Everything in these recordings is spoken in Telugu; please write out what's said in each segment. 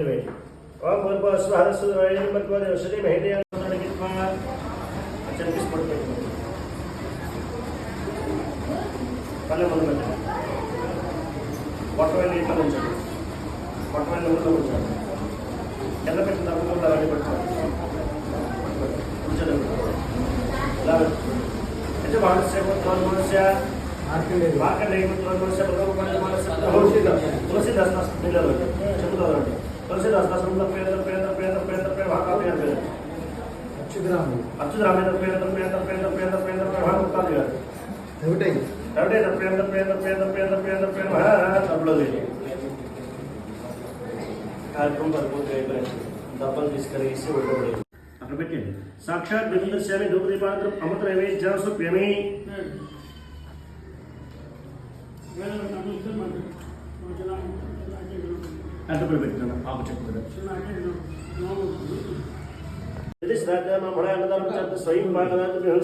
ఓం భూర్భువః స్వః సురేణ భగవతే వసతి మహేదేవతనకిత్వా చర్కిస్ పడుతుంది పల్లె మొదలు పొట్టవెల్లి ఇట్లా ఉంచాడు పొట్టవెల్లి ఊళ్ళో ఉంచాడు కింద పెట్టిన తర్వాత అవన్నీ పట్టుకోవాలి ఉంచడం ఇలా అంటే మానస్య తులసిదాస్ చెబుతారండి తులసిదాస్ అచ్యుతరామేంద్ర డబ్బలు తీసుకెళ్ళి అక్కడ పెట్టండి సాక్షాత్ బిందుస్వామి ధూపదీపానంతరం అమృత నైవేద్యం సుప్యమి అడ్డుపడి పెట్టినాను ఆకు చెప్తున్నాను స్వయం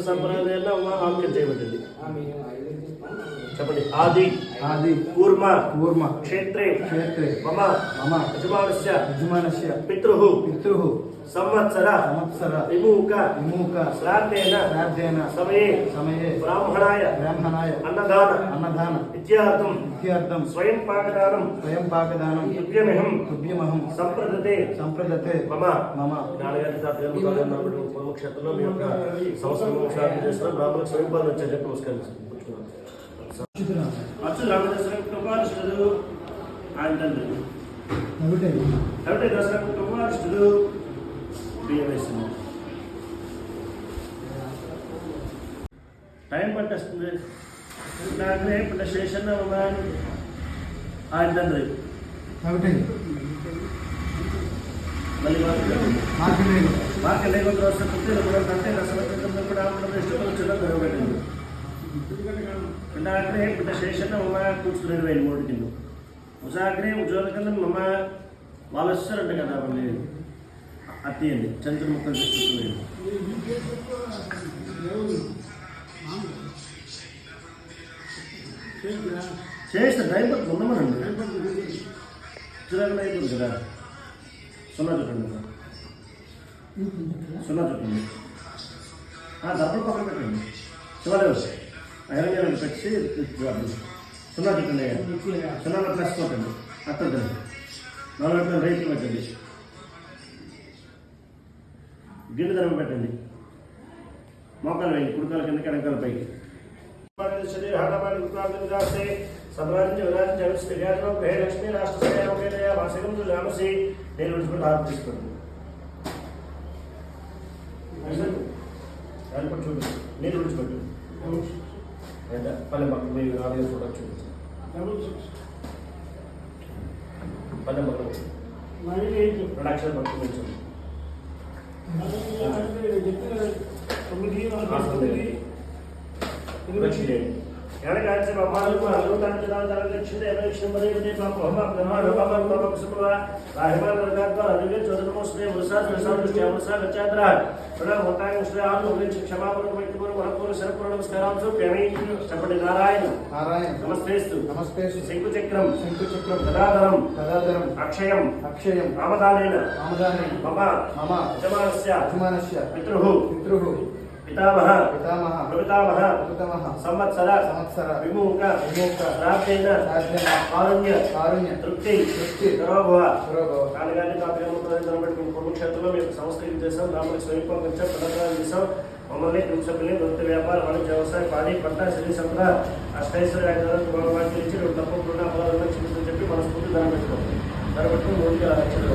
సంప్రదాయాల్లో ఆముఖ్యం చేయబడింది చెప్పండి ఆది ఆది కూర్మ కూర్మ క్షేత్రే క్షేత్రే మమ మమ యజమానస్య యజమానస్య పితృః పితృః సంవత్సర సంవత్సర విముఖ విముఖ శ్రాద్ధేన శ్రాద్ధేన సమయే సమయే బ్రాహ్మణాయ బ్రాహ్మణాయ అన్నదాన అన్నదాన విద్యార్థం విద్యార్థం స్వయం పాకదానం స్వయం పాకదానం తుభ్యమహం తుభ్యమహం సంప్రదతే సంప్రదతే మమ మమ నాన్నగారి క్షేత్రంలో మీ యొక్క సంవత్సరం శ్రాద్ధం చేసిన బ్రాహ్మణులకు స్వయం పాలన వచ్చే చెప్పి నమస్కరించారు అచ్యుత రామదర్శనం కుమారుడు ఆయన తండ్రి కాబట్టి దసరా కుమారుడు బియ్యం వేస్తుంది టైం పట్టేస్తుంది నాకనే పట్ట శేషన్న ఆయన తండ్రి మళ్ళీ మార్కెట్ లేకుండా వస్తే పుట్టిన కూడా అంటే రసవత్తంలో కూడా ఇష్టం చిన్న దొరకబెట్టింది నాకనే పట్ట శేషన్న కూర్చుని 23 కిలో ఉసాగ్రే ఉజ్వలకన్నా మమ్మ వాళ్ళు వస్తారంట కదా మళ్ళీ అత్తయ్యండి చంద్రముఖం తీసుకుంటుంది చేస్తారు టైం పడుతుంది ఉండమనండి ఉజ్వలకన్నా అయిపోతుంది కదా సున్నా చుట్టండి సున్నా చుట్టండి డబ్బులు పక్కన పెట్టండి శివదేవ్ ఐరన్ పెట్టి సున్నా చుట్టండి సున్నా ప్లస్ కొట్టండి అట్టండి 4 గంటల రేట్లు పెట్టండి గిన్నె ధరం పెట్టండి మోకాలు వేయండి కుడికాల కిందకి వెనకాల పైకి లక్ష్మీ రాష్ట్ర రామసి నేను విడిచిపెట్టి ఆరు తీసుకోండి చూడండి నేను విడిచిపెట్టు పల్లె పక్కన మీరు ఆడియో ఫోటో చూపించండి పల్లె పక్కన 2 అక్షరాలు పట్టుకోవచ్చు వెనకాల్సి బ్రహ్మాలకు అద్భుతానికి దక్షిణ లక్ష్యం చెప్పండి నారాయణ నమస్తేస్తు నమస్తేస్తు శంకుచక్రం శంకుచక్రం గదాధరం గదాధరం అక్షయం అక్షయం రామదానేన రామదానేన మమ మమ యజమానస్య యజమానస్య పితృః పితృః పితామహ పితామహ ప్రపితామహ ప్రపితామహ సంవత్సర సంవత్సర విముఖ విముఖ శ్రాద్ధేన శ్రాద్ధేన కారుణ్య కారుణ్య తృప్తి తృప్తి సర్వభవ సర్వభవ కాలగాని కావ్యములను పెట్టుకుని కుటుంబక్షేత్రంలో మీకు సంస్కృతి చేసాం రాములకు స్వయంపం వచ్చాం పదగ్రహాలు చేసాం మమ్మల్ని కుటుంబసభ్యుల్ని వృత్తి వ్యాపార వాణిజ్య వ్యవసాయ పాడి పంట శ్రీ సంపద అష్టైశ్వర్య వాటికి 2 తప్పకుండా ఫలాలను చికిత్సలు చెప్పి మనస్ఫూర్తి ధర పెట్టుకోండి ధర పెట్టుకుని 3 లక్షలు